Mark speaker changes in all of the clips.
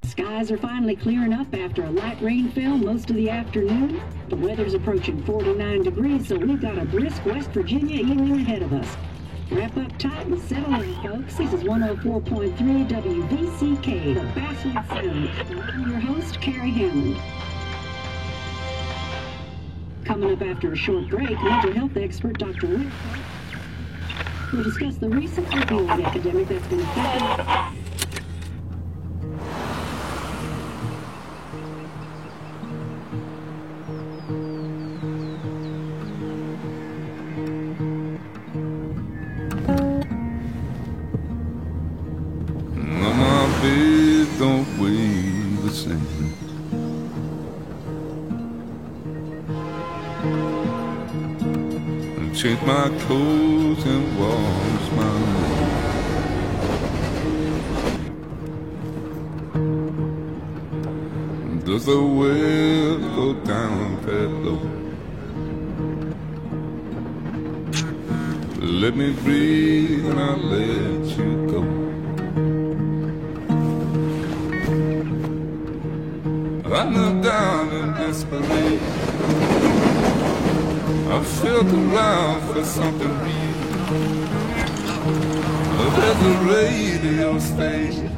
Speaker 1: Skies are finally clearing up after a light rainfall most of the afternoon. The weather's approaching 49 degrees, so we've got a brisk West Virginia evening ahead of us. Wrap up tight and settle in, folks. This is 104.3 WVCK, the Basswood Sound. I'm your host, Carrie Hammond. Coming up after a short break, mental health expert Dr. Whitaker will discuss the recent opioid epidemic that's been affecting
Speaker 2: don't weigh the same. And change my clothes and wash my hands. Does the well go down that low? Let me breathe and I'll let you go. I knelt down in desperation. I felt around for something real. There's a radio station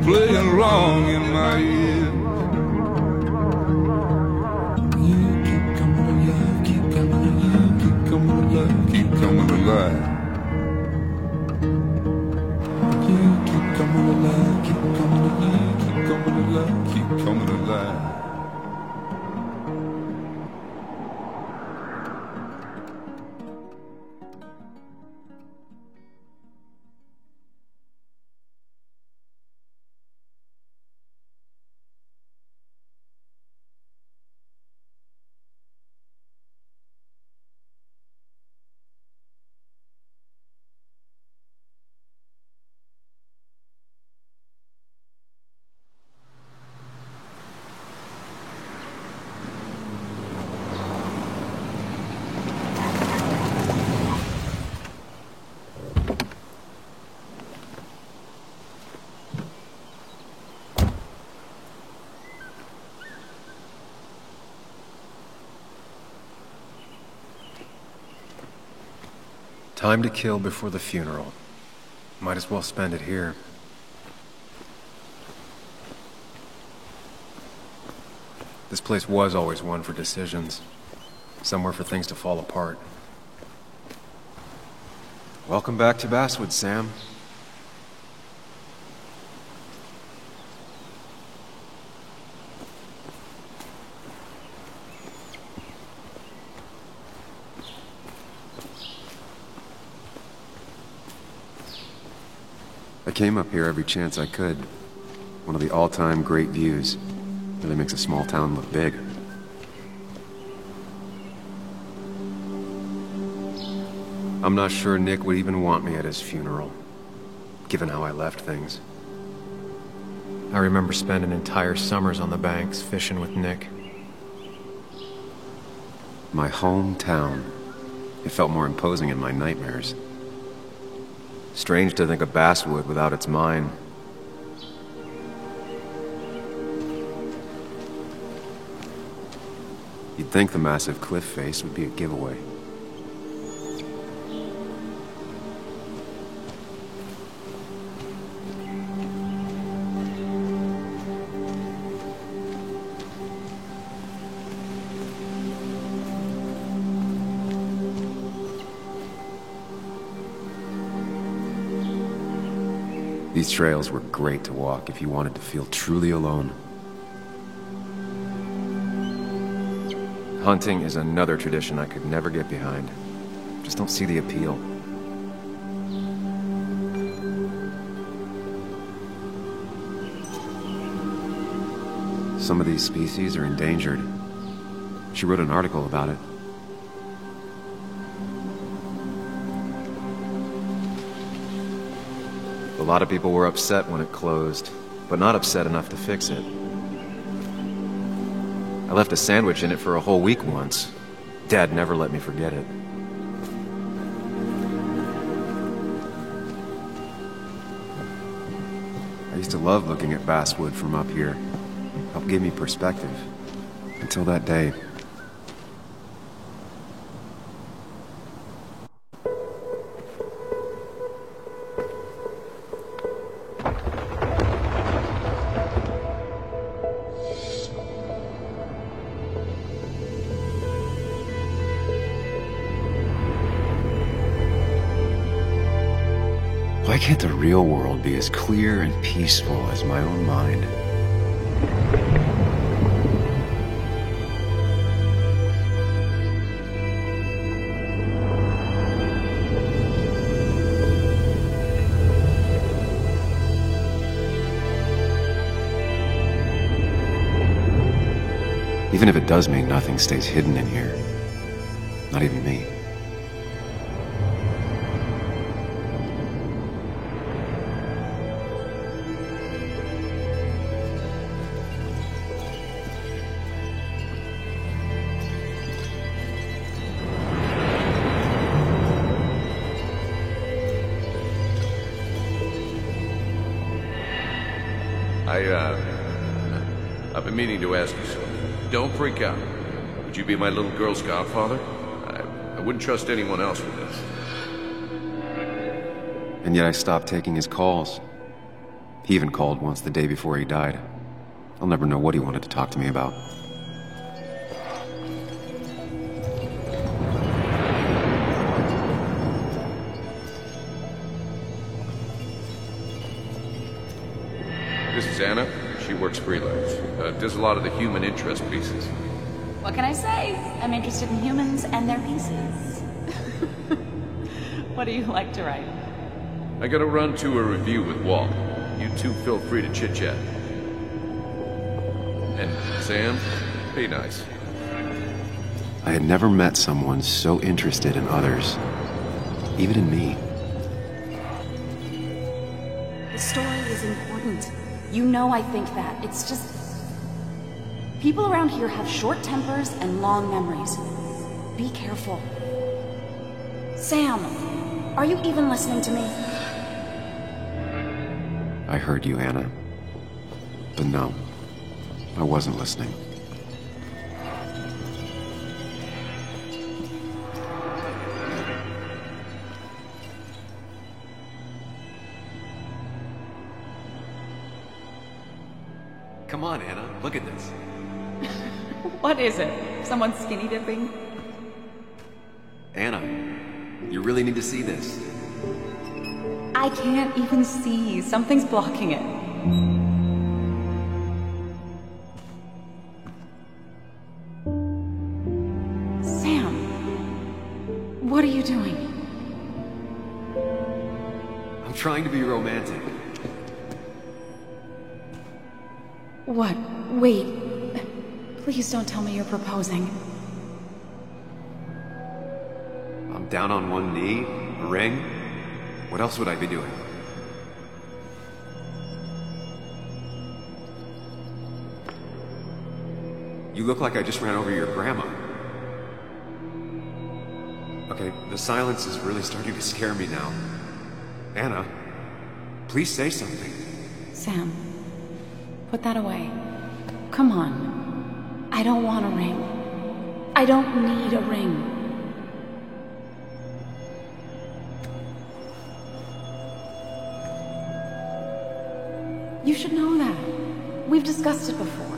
Speaker 2: playing wrong in my ear. You keep coming alive, keep coming alive, keep coming alive, keep coming alive. You keep coming alive, keep coming alive, keep coming alive, keep coming alive.
Speaker 3: Time to kill before the funeral. Might as well spend it here. This place was always one for decisions. Somewhere for things to fall apart. Welcome back to Basswood, Sam. I came up here every chance I could. One of the all-time great views. Really makes a small town look big. I'm not sure Nick would even want me at his funeral, given how I left things. I remember spending entire summers on the banks fishing with Nick. My hometown. It felt more imposing in my nightmares. Strange to think of Basswood without its mine. You'd think the massive cliff face would be a giveaway. These trails were great to walk if you wanted to feel truly alone. Hunting is another tradition I could never get behind. Just don't see the appeal. Some of these species are endangered. She wrote an article about it. A lot of people were upset when it closed, but not upset enough to fix it. I left a sandwich in it for a whole week once. Dad never let me forget it. I used to love looking at Basswood from up here. Helped give me perspective. Until that day. Why can't the real world be as clear and peaceful as my own mind? Even if it does mean nothing stays hidden in here. Not even me.
Speaker 4: I've been meaning to ask you something. Don't freak out. Would you be my little girl's godfather? I wouldn't trust anyone else with this.
Speaker 3: And yet I stopped taking his calls. He even called once the day before he died. I'll never know what he wanted to talk to me about.
Speaker 4: This is Anna. She works freelance. Does a lot of the human interest pieces.
Speaker 5: What can I say? I'm interested in humans and their pieces. What do you like to write?
Speaker 4: I gotta run to a review with Walt. You two feel free to chit-chat. And Sam, be nice.
Speaker 3: I had never met someone so interested in others. Even in me.
Speaker 5: The story is important. You know I think that. It's just... people around here have short tempers and long memories. Be careful. Sam, are you even listening to me?
Speaker 3: I heard you, Anna. But no, I wasn't listening. Come on, Anna, look at this.
Speaker 5: What is it? Someone skinny dipping?
Speaker 3: Anna, you really need to see this.
Speaker 5: I can't even see. Something's blocking it. Sam, what are you doing?
Speaker 3: I'm trying to be romantic.
Speaker 5: What? Wait. Please don't tell me you're proposing.
Speaker 3: I'm down on one knee, a ring. What else would I be doing? You look like I just ran over your grandma. Okay, the silence is really starting to scare me now. Anna, please say something.
Speaker 5: Sam, put that away. Come on. I don't want a ring. I don't need a ring. You should know that. We've discussed it before.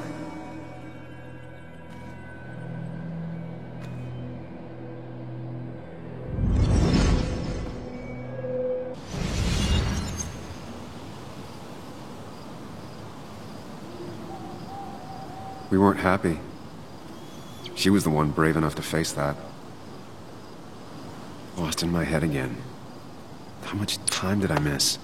Speaker 3: We weren't happy. She was the one brave enough to face that. Lost in my head again. How much time did I miss?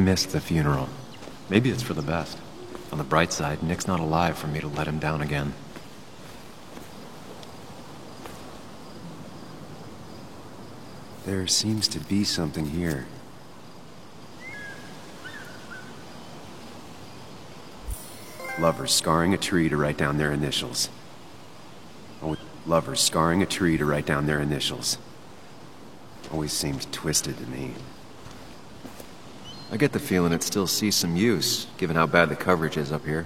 Speaker 3: missed the funeral. Maybe it's for the best. On the bright side, Nick's not alive for me to let him down again. There seems to be something here. Lovers scarring a tree to write down their initials. Oh, lovers scarring a tree to write down their initials. Always seems twisted to me. I get the feeling it still sees some use, given how bad the coverage is up here.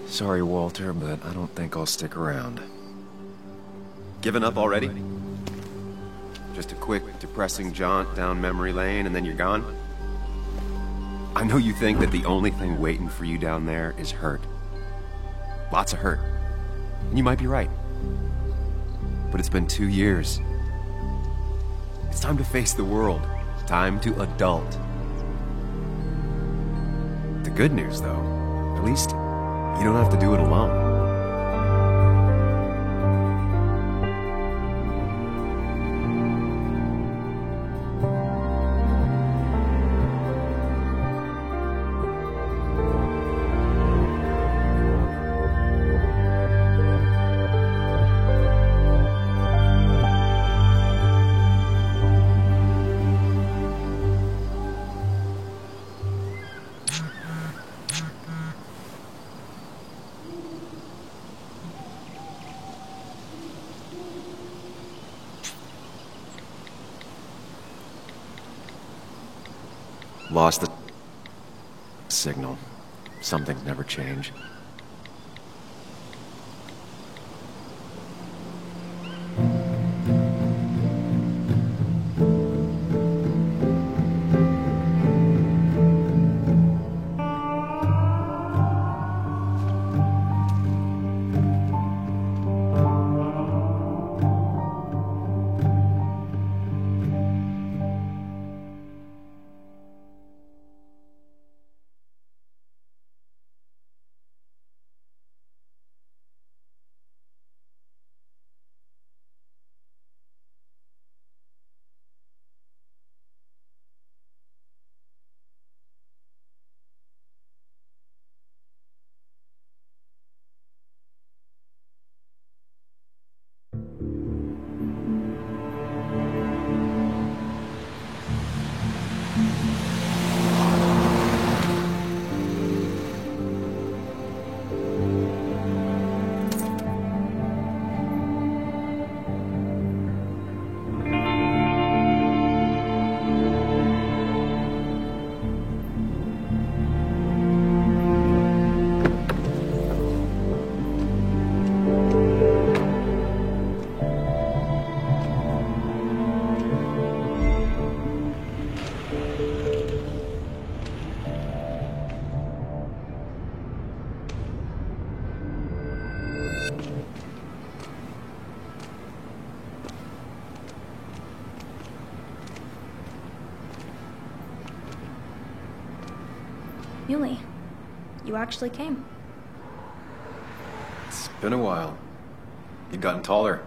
Speaker 3: Sorry, Walter, but I don't think I'll stick around. Given up already? Just a quick, depressing jaunt down memory lane and then you're gone? I know you think that the only thing waiting for you down there is hurt. Lots of hurt. And you might be right. But it's been 2 years. It's time to face the world. Time to adult. The good news, though, at least you don't have to do it alone. Lost the signal. Some things never change.
Speaker 6: Yuli, you actually came.
Speaker 3: It's been a while. You've gotten taller.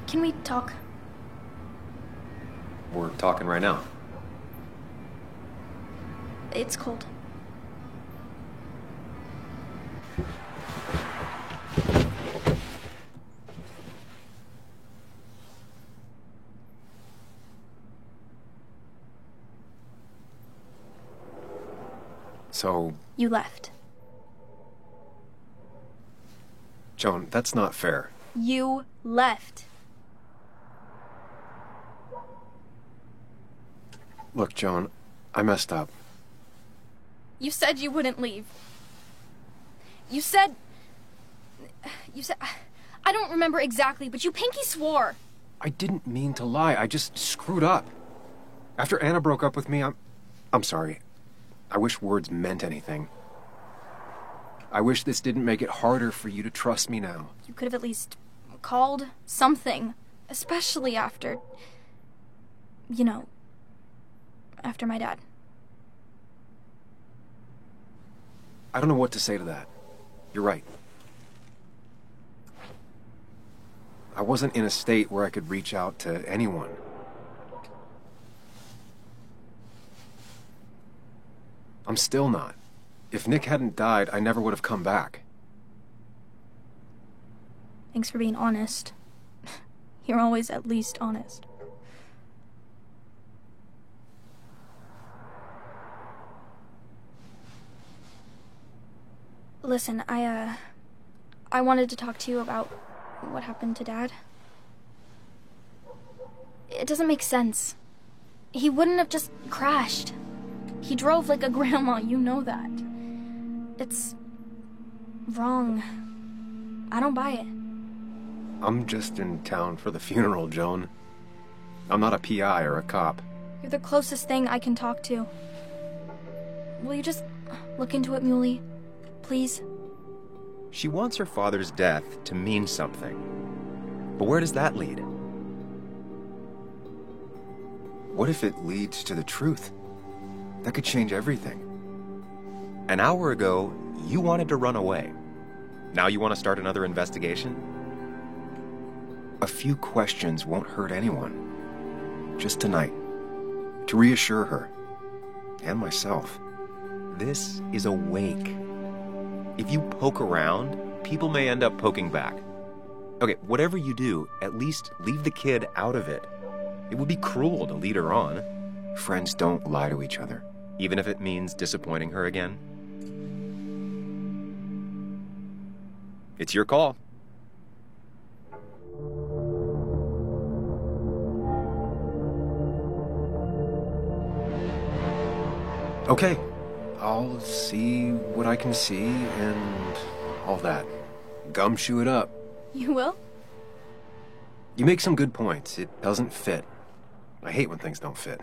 Speaker 6: Can we talk?
Speaker 3: We're talking right now.
Speaker 6: It's cold.
Speaker 3: So...
Speaker 6: You left.
Speaker 3: Joan, that's not fair.
Speaker 6: You left.
Speaker 3: Look, Joan, I messed up.
Speaker 6: You said you wouldn't leave. You said... I don't remember exactly, but you pinky swore.
Speaker 3: I didn't mean to lie. I just screwed up. After Anna broke up with me, I'm sorry. I wish words meant anything. I wish this didn't make it harder for you to trust me now.
Speaker 6: You could have at least called something, especially after... You know, after my dad.
Speaker 3: I don't know what to say to that. You're right. I wasn't in a state where I could reach out to anyone. I'm still not. If Nick hadn't died, I never would have come back.
Speaker 6: Thanks for being honest. You're always at least honest. Listen, I wanted to talk to you about what happened to Dad. It doesn't make sense. He wouldn't have just crashed. He drove like a grandma, you know that. It's wrong. I don't buy it.
Speaker 3: I'm just in town for the funeral, Joan. I'm not a PI or a cop.
Speaker 6: You're the closest thing I can talk to. Will you just look into it, Muley? Please?
Speaker 3: She wants her father's death to mean something. But where does that lead? What if it leads to the truth? That could change everything. An hour ago, you wanted to run away. Now you want to start another investigation? A few questions won't hurt anyone. Just tonight. To reassure her. And myself. This is a wake. If you poke around, people may end up poking back. Okay, whatever you do, at least leave the kid out of it. It would be cruel to lead her on. Friends don't lie to each other. Even if it means disappointing her again. It's your call. Okay. I'll see what I can see and all that. Gumshoe it up.
Speaker 6: You will?
Speaker 3: You make some good points. It doesn't fit. I hate when things don't fit.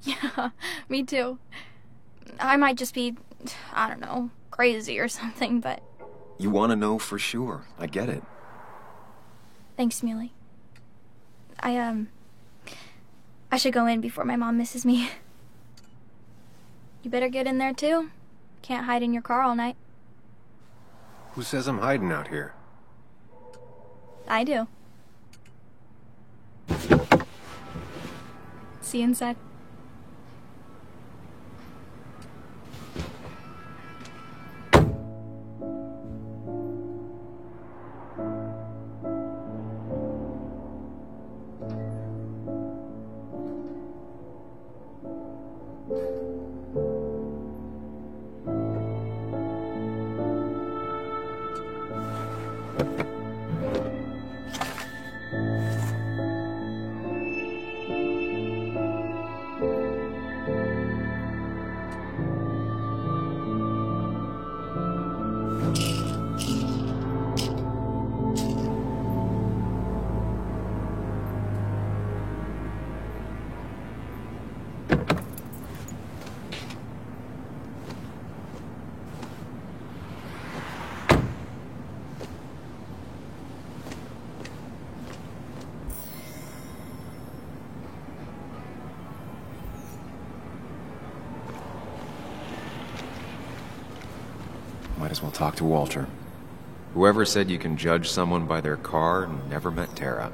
Speaker 6: Yeah, me too. I might just be, I don't know, crazy or something, but...
Speaker 3: You want to know for sure. I get it.
Speaker 6: Thanks, Muley. I should go in before my mom misses me. You better get in there, too. Can't hide in your car all night.
Speaker 3: Who says I'm hiding out here?
Speaker 6: I do. See you inside.
Speaker 3: Might as well talk to Walter. Whoever said you can judge someone by their car never met Tara.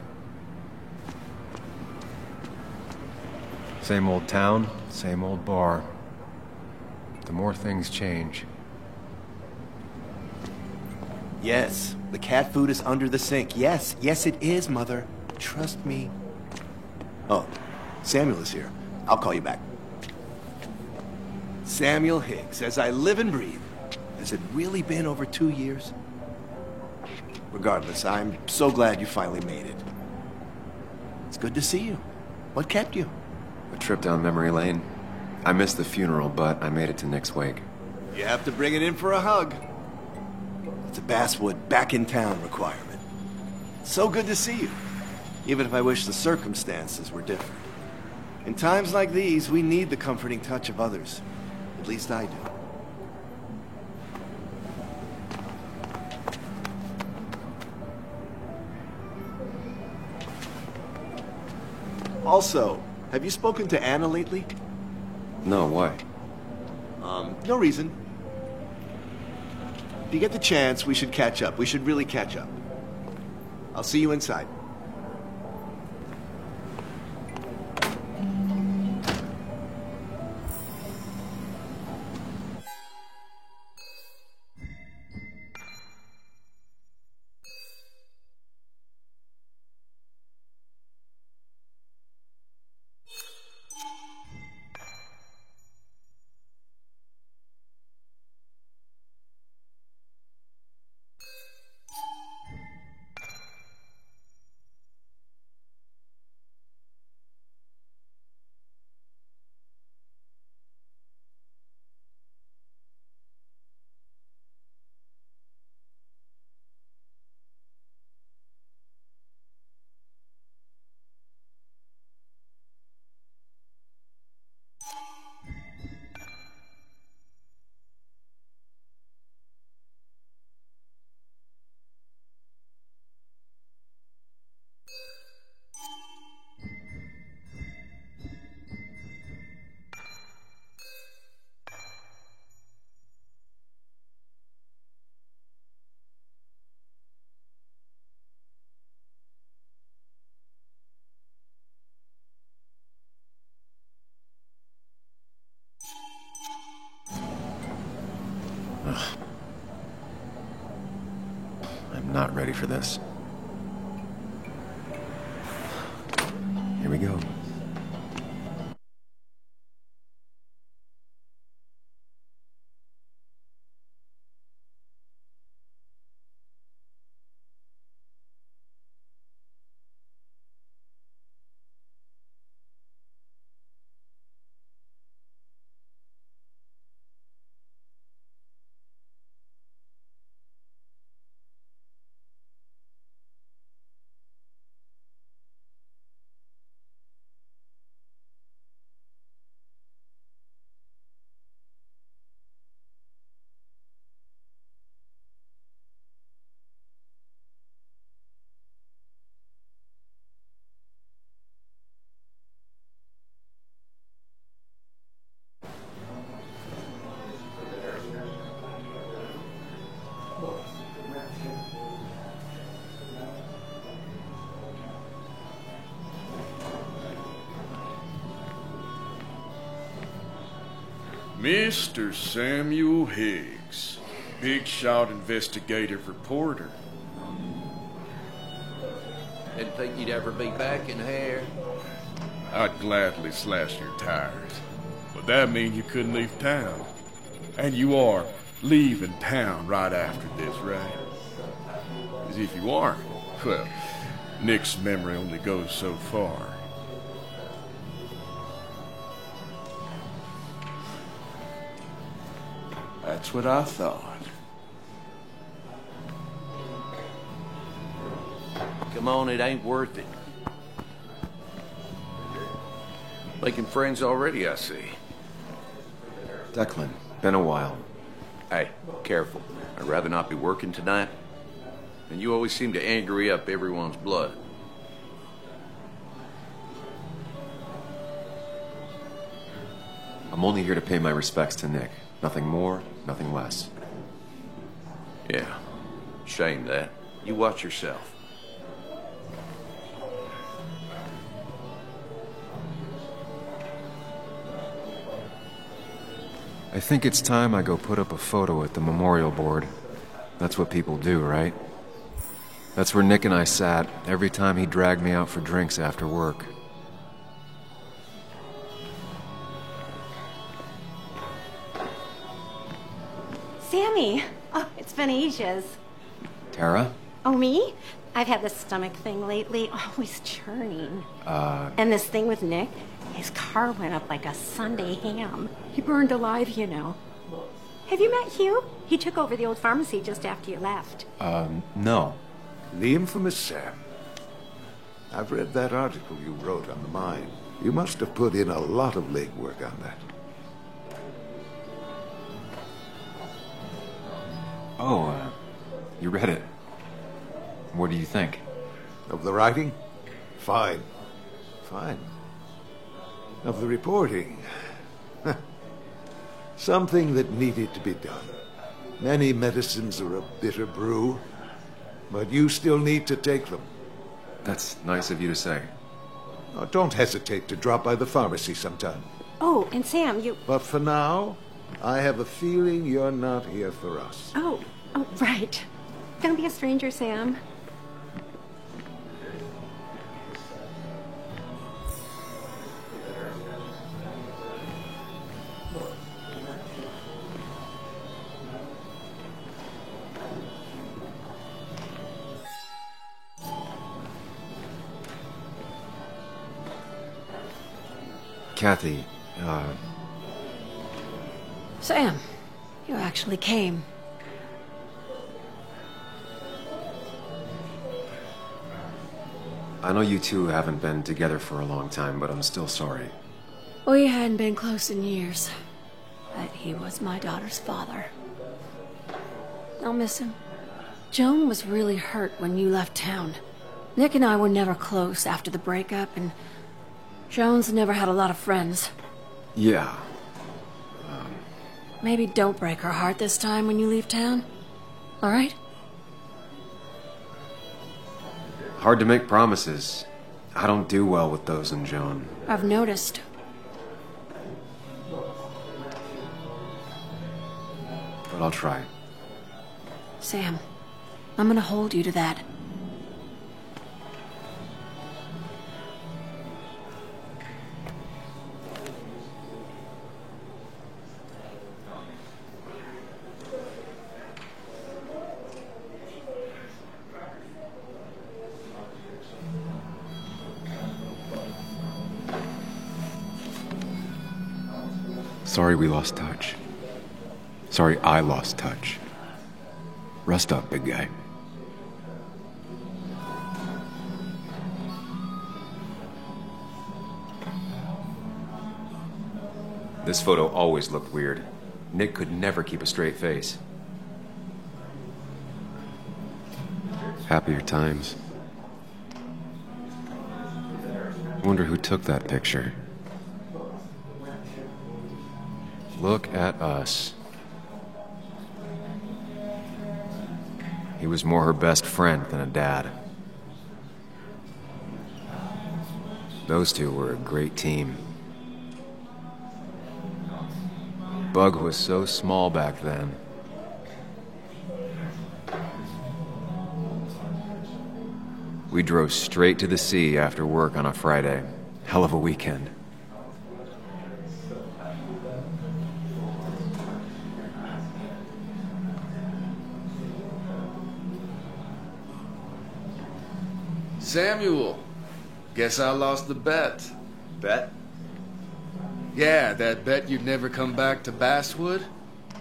Speaker 3: Same old town, same old bar. The more things change.
Speaker 7: Yes, the cat food is under the sink. Yes, yes it is, Mother. Trust me. Oh, Samuel is here. I'll call you back. Samuel Higgs, as I live and breathe. Has it really been over 2 years? Regardless, I'm so glad you finally made it. It's good to see you. What kept you?
Speaker 3: A trip down memory lane. I missed the funeral, but I made it to Nick's wake.
Speaker 7: You have to bring it in for a hug. It's a Basswood back in town requirement. So good to see you. Even if I wish the circumstances were different. In times like these, we need the comforting touch of others. At least I do. Also, have you spoken to Anna lately?
Speaker 3: No, why?
Speaker 7: No reason. If you get the chance, we should catch up. We should really catch up. I'll see you inside.
Speaker 3: I'm not ready for this. Here we go.
Speaker 8: Mr. Samuel Higgs, big shot investigative reporter.
Speaker 4: Didn't think you'd ever be back in here.
Speaker 8: I'd gladly slash your tires, but that means you couldn't leave town. And you are leaving town right after this, right? As if you aren't, well, Nick's memory only goes so far. That's what I thought.
Speaker 4: Come on, it ain't worth it. Making friends already, I see.
Speaker 3: Declan, been a while.
Speaker 4: Hey, careful. I'd rather not be working tonight. And you always seem to angry up everyone's blood.
Speaker 3: I'm only here to pay my respects to Nick. Nothing more, nothing less.
Speaker 4: Yeah, shame that. You watch yourself.
Speaker 3: I think it's time I go put up a photo at the memorial board. That's what people do, right? That's where Nick and I sat every time he dragged me out for drinks after work.
Speaker 9: Sammy! Oh, it's been ages.
Speaker 3: Tara?
Speaker 9: Oh, me? I've had this stomach thing lately, always churning. And this thing with Nick, his car went up like a Sunday ham. He burned alive, you know. Have you met Hugh? He took over the old pharmacy just after you left.
Speaker 3: No.
Speaker 10: The infamous Sam. I've read that article you wrote on the mine. You must have put in a lot of legwork on that.
Speaker 3: Oh, you read it. What do you think?
Speaker 10: Of the writing? Fine. Fine. Of the reporting? Something that needed to be done. Many medicines are a bitter brew, but you still need to take them.
Speaker 3: That's nice of you to say.
Speaker 10: Now, don't hesitate to drop by the pharmacy sometime.
Speaker 9: Oh, and Sam, you...
Speaker 10: But for now, I have a feeling you're not here for us.
Speaker 9: Oh, right. Don't be a stranger, Sam.
Speaker 3: Kathy,
Speaker 9: Sam, you actually came.
Speaker 3: I know you two haven't been together for a long time, but I'm still sorry.
Speaker 9: We hadn't been close in years, but he was my daughter's father. I'll miss him. Joan was really hurt when you left town. Nick and I were never close after the breakup, and Joan's never had a lot of friends.
Speaker 3: Yeah.
Speaker 9: Maybe don't break her heart this time when you leave town. All right?
Speaker 3: Hard to make promises. I don't do well with those in Joan.
Speaker 9: I've noticed.
Speaker 3: But I'll try.
Speaker 9: Sam, I'm gonna hold you to that.
Speaker 3: Sorry we lost touch. Sorry I lost touch. Rest up, big guy. This photo always looked weird. Nick could never keep a straight face. Happier times. Wonder who took that picture. Look at us. He was more her best friend than a dad. Those two were a great team. Bug was so small back then. We drove straight to the sea after work on a Friday. Hell of a weekend.
Speaker 8: Samuel, guess I lost the bet.
Speaker 3: Bet?
Speaker 8: Yeah, that bet you'd never come back to Basswood.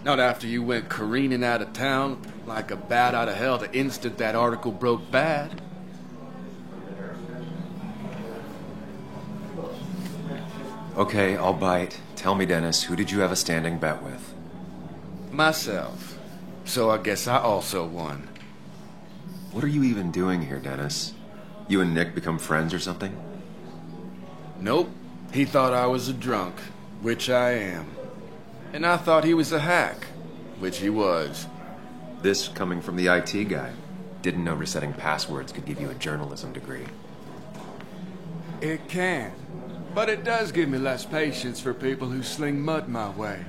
Speaker 8: Not after you went careening out of town like a bat out of hell the instant that article broke bad.
Speaker 3: Okay, I'll bite. Tell me, Dennis, who did you have a standing bet with?
Speaker 8: Myself. So I guess I also won.
Speaker 3: What are you even doing here, Dennis? You and Nick become friends or something?
Speaker 8: Nope. He thought I was a drunk, which I am. And I thought he was a hack, which he was.
Speaker 3: This coming from the IT guy. Didn't know resetting passwords could give you a journalism degree.
Speaker 8: It can. But it does give me less patience for people who sling mud my way.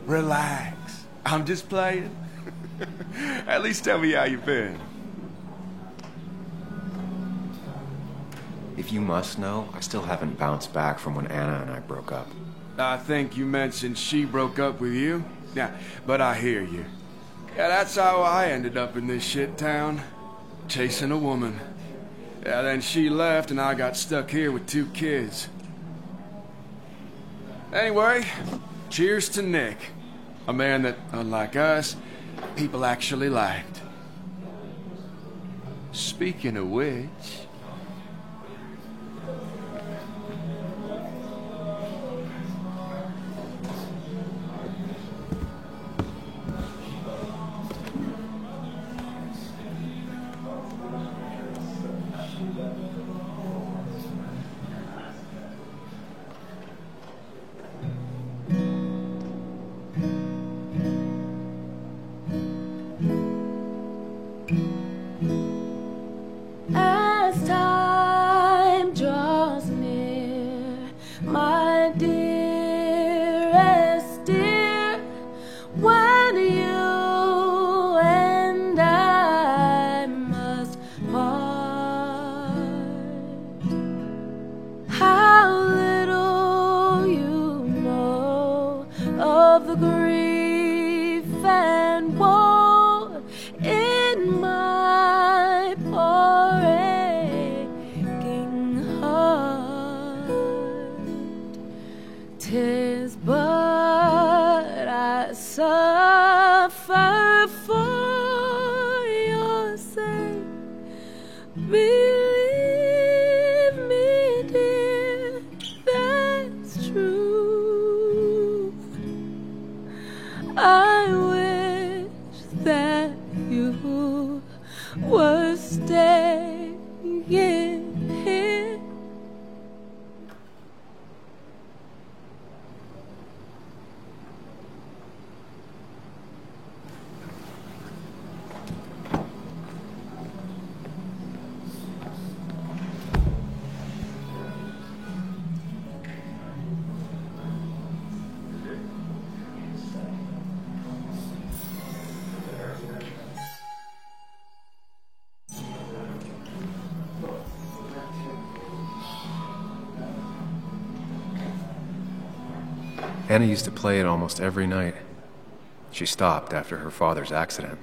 Speaker 8: Relax. I'm just playing. At least tell me how you've been.
Speaker 3: If you must know, I still haven't bounced back from when Anna and I broke up.
Speaker 8: I think you mentioned she broke up with you. Yeah, but I hear you. Yeah, that's how I ended up in this shit town. Chasing a woman. Yeah, then she left and I got stuck here with 2 kids. Anyway, cheers to Nick. A man that, unlike us, people actually liked. Speaking of which...
Speaker 11: of the grief and woe in my poor aching heart. 'Tis but I suffer for your sake. Believe me, dear, that's true. I wish that you were staying here.
Speaker 3: Anna used to play it almost every night. She stopped after her father's accident.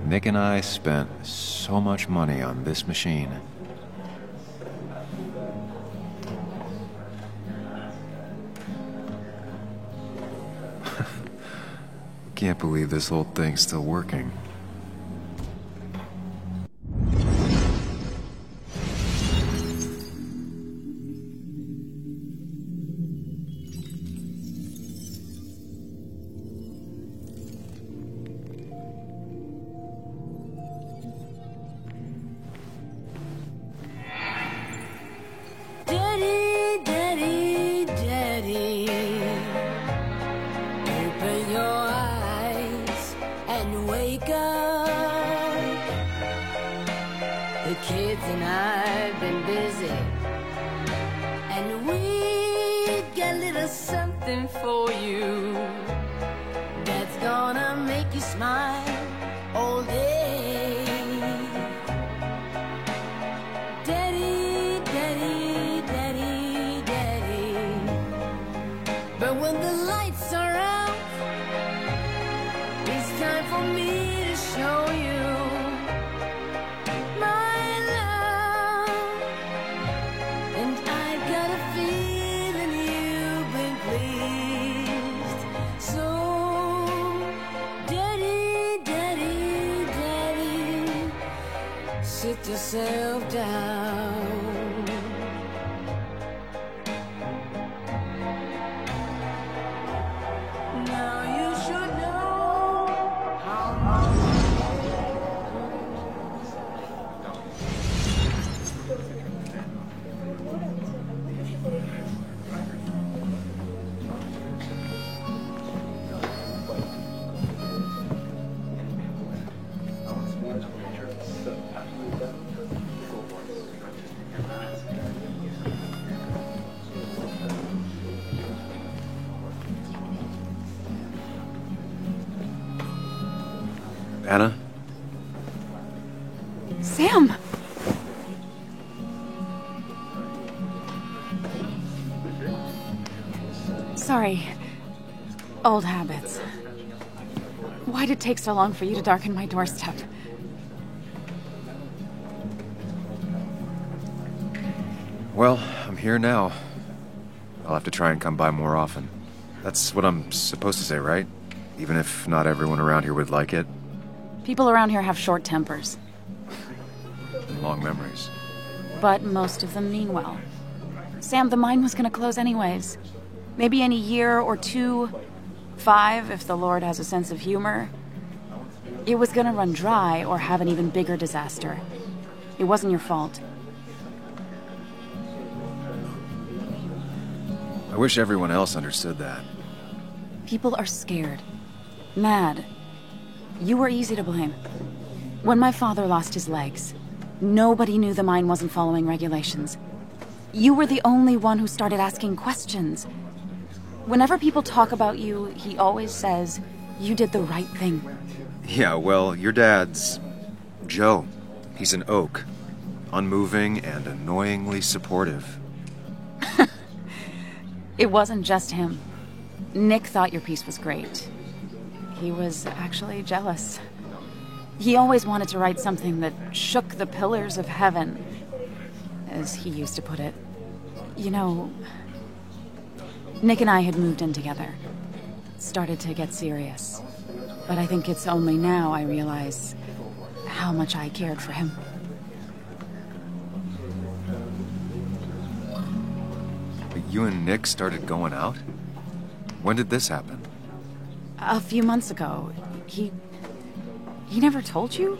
Speaker 3: Nick and I spent so much money on this machine. Can't believe this whole thing's still working.
Speaker 11: Daddy, daddy, daddy, open your eyes and wake up. The kids and I've been busy, and we got a little something for you that's gonna make you smile all day. Daddy, daddy, daddy, daddy. But when the lights are out, it's time for me to show you my love. And I got a feeling you've been pleased. So, daddy, daddy, daddy, sit yourself down. Now you should know how
Speaker 3: Anna?
Speaker 5: Sam! Sorry. Old habits. Why'd it take so long for you to darken my doorstep?
Speaker 3: Well, I'm here now. I'll have to try and come by more often. That's what I'm supposed to say, right? Even if not everyone around here would like it.
Speaker 5: People around here have short tempers.
Speaker 3: Long memories.
Speaker 5: But most of them mean well. Sam, the mine was gonna close anyways. Maybe in a year or 2, 5, if the Lord has a sense of humor. It was gonna run dry or have an even bigger disaster. It wasn't your fault.
Speaker 3: I wish everyone else understood that.
Speaker 5: People are scared. Mad. You were easy to blame. When my father lost his legs, nobody knew the mine wasn't following regulations. You were the only one who started asking questions. Whenever people talk about you, he always says, you did the right thing.
Speaker 3: Yeah, well, your dad's... Joe. He's an oak. Unmoving and annoyingly supportive.
Speaker 5: It wasn't just him. Nick thought your piece was great. He was actually jealous. He always wanted to write something that shook the pillars of heaven, as he used to put it. You know, Nick and I had moved in together. Started to get serious. But I think it's only now I realize how much I cared for him.
Speaker 3: But you and Nick started going out? When did this happen?
Speaker 5: A few months ago. He never told you?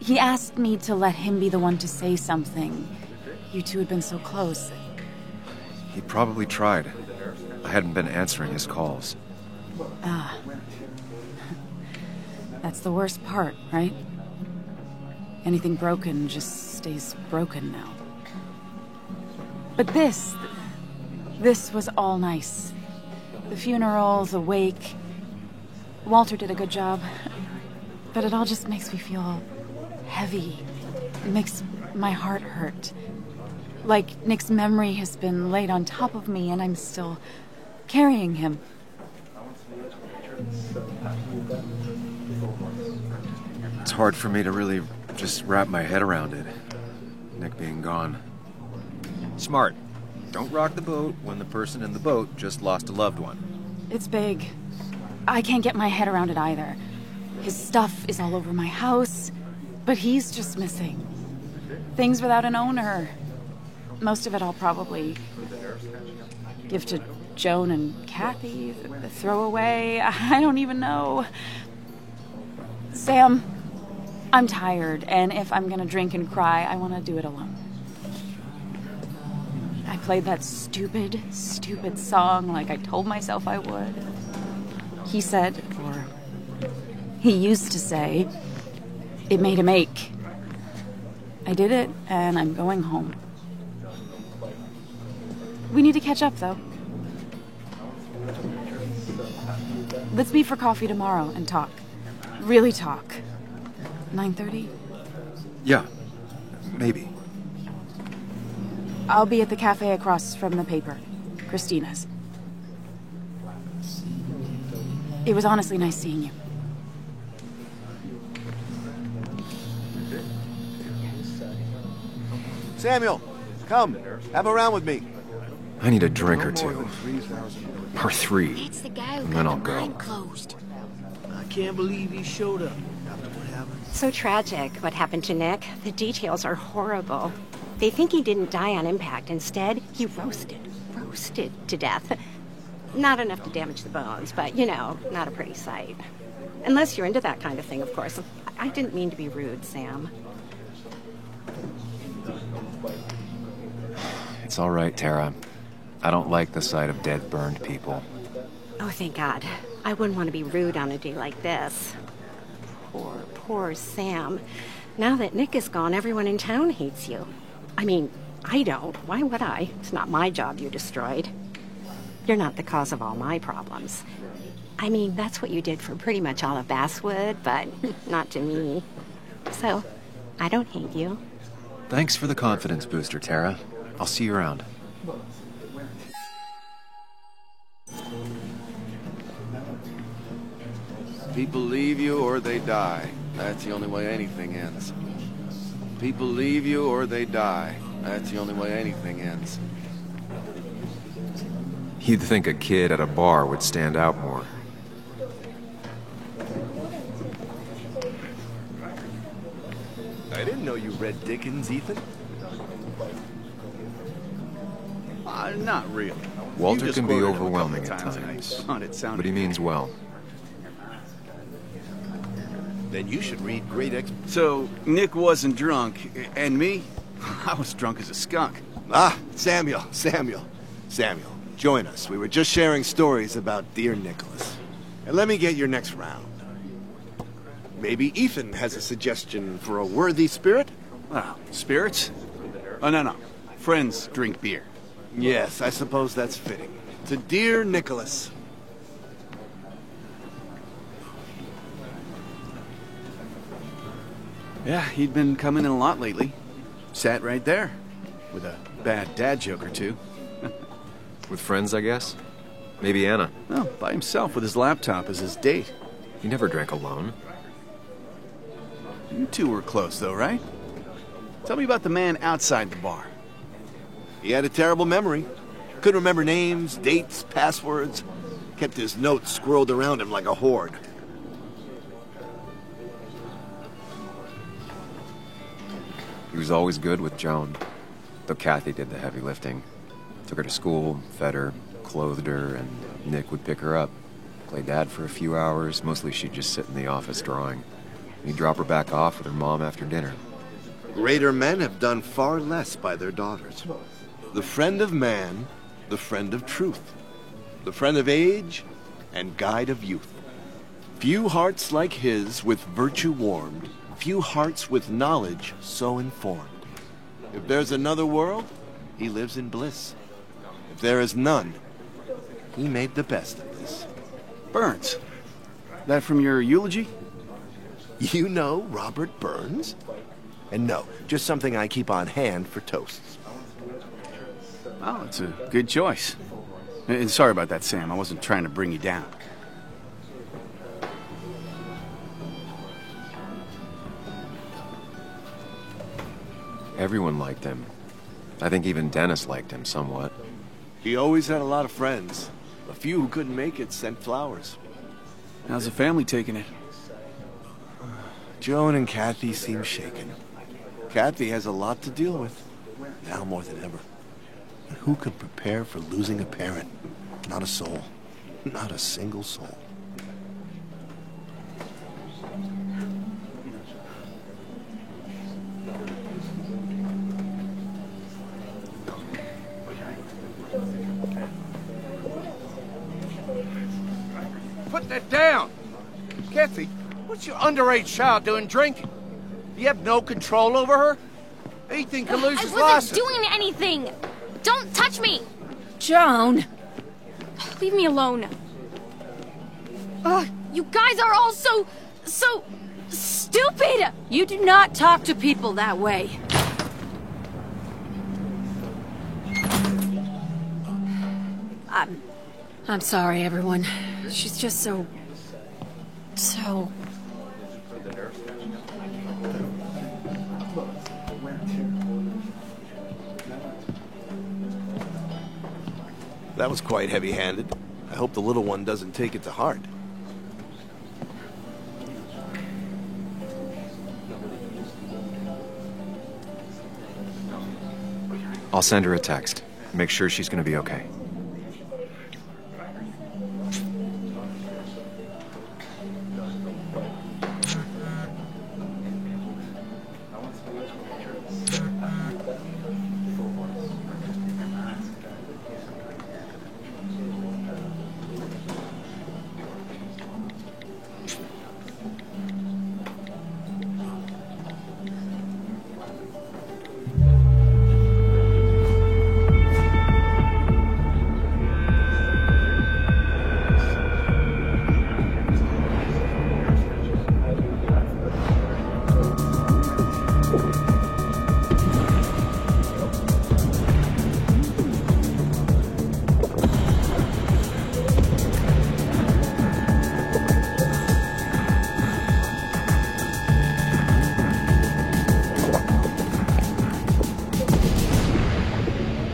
Speaker 5: He asked me to let him be the one to say something. You two had been so close.
Speaker 3: He probably tried. I hadn't been answering his calls.
Speaker 5: Ah. That's the worst part, right? Anything broken just stays broken now. But this was all nice. The funeral, the wake. Walter did a good job. But it all just makes me feel heavy. It makes my heart hurt. Like Nick's memory has been laid on top of me and I'm still carrying him.
Speaker 3: It's hard for me to really just wrap my head around it. Nick being gone. Smart. Don't rock the boat when the person in the boat just lost a loved one.
Speaker 5: It's big. I can't get my head around it either. His stuff is all over my house, but he's just missing. Things without an owner. Most of it I'll probably give to Joan and Kathy, throw away. I don't even know. Sam, I'm tired, and if I'm gonna drink and cry, I want to do it alone. I played that stupid song like I told myself I would. He said, or he used to say, it made him ache. I did it, and I'm going home. We need to catch up, though. Let's meet for coffee tomorrow and talk. Really talk. 9:30?
Speaker 3: Yeah, maybe.
Speaker 5: I'll be at the cafe across from the paper. Christina's. It was honestly nice seeing you.
Speaker 7: Samuel, come. Have a round with me.
Speaker 3: I need a drink or two. Or three.
Speaker 11: It's the guy who
Speaker 3: And then
Speaker 11: got
Speaker 3: I'll
Speaker 11: the
Speaker 3: go.
Speaker 11: mine closed.
Speaker 12: I can't believe he showed up after what happened.
Speaker 9: So tragic what happened to Nick. The details are horrible. They think he didn't die on impact. Instead, he roasted to death. Not enough to damage the bones, but, you know, not a pretty sight. Unless you're into that kind of thing, of course. I didn't mean to be rude, Sam.
Speaker 3: It's all right, Tara. I don't like the sight of dead, burned people.
Speaker 9: Oh, thank God. I wouldn't want to be rude on a day like this. Poor Sam. Now that Nick is gone, everyone in town hates you. I mean, I don't. Why would I? It's not my job you destroyed. You're not the cause of all my problems. I mean, that's what you did for pretty much all of Basswood, but not to me. So, I don't hate you.
Speaker 3: Thanks for the confidence booster, Tara. I'll see you around.
Speaker 7: People leave you or they die. That's the only way anything ends. People leave you or they die. That's the only way anything ends.
Speaker 3: You'd think a kid at a bar would stand out more.
Speaker 7: I didn't know you read Dickens, Ethan.
Speaker 12: Not really.
Speaker 3: Walter
Speaker 12: You just
Speaker 3: can be
Speaker 12: quoted him a couple
Speaker 3: overwhelming
Speaker 12: of
Speaker 3: at
Speaker 12: times, and I
Speaker 3: times,
Speaker 12: thought it sounded
Speaker 3: but he means well.
Speaker 7: Then you should read Great
Speaker 12: So, Nick wasn't drunk, and me? I was drunk as a skunk.
Speaker 7: Ah, Samuel, join us. We were just sharing stories about dear Nicholas. And let me get your next round. Maybe Ethan has a suggestion for a worthy spirit?
Speaker 12: Wow, spirits? Oh, no. Friends drink beer.
Speaker 7: Yes, I suppose that's fitting. To dear Nicholas.
Speaker 12: Yeah, he'd been coming in a lot lately. Sat right there, with a bad dad joke or two.
Speaker 3: With friends, I guess? Maybe Anna.
Speaker 12: No, by himself with his laptop as his date.
Speaker 3: He never drank alone.
Speaker 12: You two were close, though, right? Tell me about the man outside the bar.
Speaker 7: He had a terrible memory. Couldn't remember names, dates, passwords. Kept his notes squirreled around him like a hoard.
Speaker 3: He was always good with Joan, though Kathy did the heavy lifting. Took her to school, fed her, clothed her, and Nick would pick her up. Play dad for a few hours. Mostly she'd just sit in the office drawing. He'd drop her back off with her mom after dinner.
Speaker 7: Greater men have done far less by their daughters. The friend of man, the friend of truth. The friend of age, and guide of youth. Few hearts like his with virtue warmed, few hearts with knowledge so informed. If there's another world, he lives in bliss. If there is none, he made the best of this.
Speaker 12: Burns. That from your eulogy?
Speaker 7: You know Robert Burns? And no, just something I keep on hand for toasts.
Speaker 12: Oh, it's a good choice. And sorry about that, Sam. I wasn't trying to bring you down.
Speaker 3: Everyone liked him. I think even Dennis liked him somewhat.
Speaker 7: He always had a lot of friends. A few who couldn't make it sent flowers.
Speaker 12: How's the family taking it?
Speaker 7: Joan and Kathy seem shaken. Kathy has a lot to deal with, now more than ever. And who could prepare for losing a parent? Not a soul. Not a single soul.
Speaker 13: Put that down! Kathy, what's your underage child doing drinking? You have no control over her? Anything can lose his
Speaker 14: I wasn't
Speaker 13: license.
Speaker 14: doing anything! Don't touch me!
Speaker 15: Joan!
Speaker 14: Leave me alone. Ugh, you guys are all so stupid!
Speaker 15: You do not talk to people that way. I'm sorry, everyone. She's just so...
Speaker 7: That was quite heavy-handed. I hope the little one doesn't take it to heart.
Speaker 3: I'll send her a text. Make sure she's gonna be okay.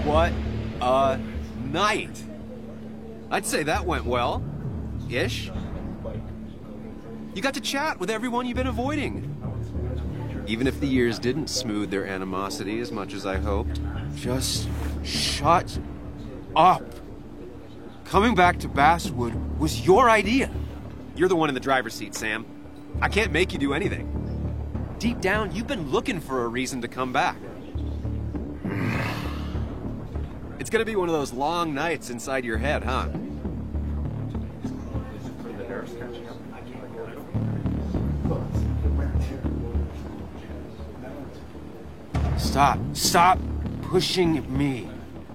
Speaker 3: What a night! I'd say that went well. Ish. You got to chat with everyone you've been avoiding. Even if the years didn't smooth their animosity as much as I hoped. Just shut up. Coming back to Basswood was your idea. You're the one in the driver's seat, Sam. I can't make you do anything. Deep down, you've been looking for a reason to come back. It's gonna be one of those long nights inside your head, huh? Stop pushing me.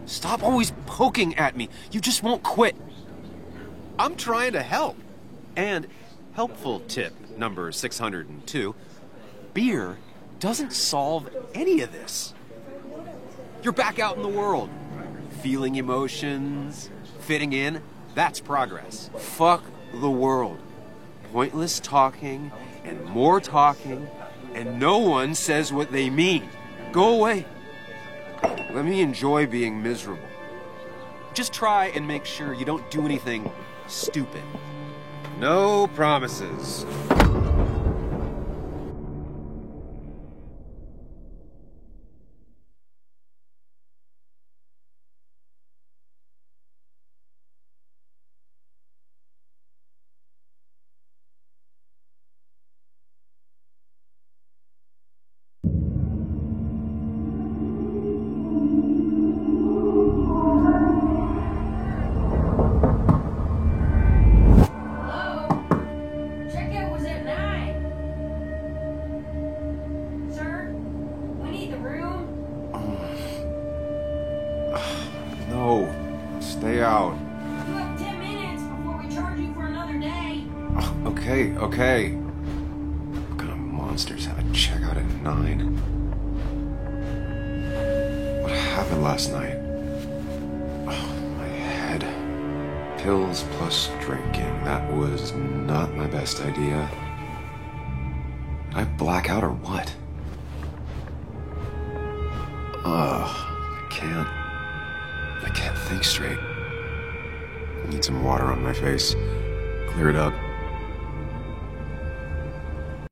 Speaker 3: Stop always poking at me. You just won't quit. I'm trying to help. And helpful tip number 602. Beer doesn't solve any of this. You're back out in the world. Feeling emotions, fitting in. That's progress. Fuck the world. Pointless talking and more talking, and no one says what they mean. Go away. Let me enjoy being miserable. Just try and make sure you don't do anything stupid. No promises. Okay. What kind of monsters have a checkout at 9? What happened last night? Oh, my head. Pills plus drinking. That was not my best idea. Did I black out or what? I can't think straight. I need some water on my face. Clear it up.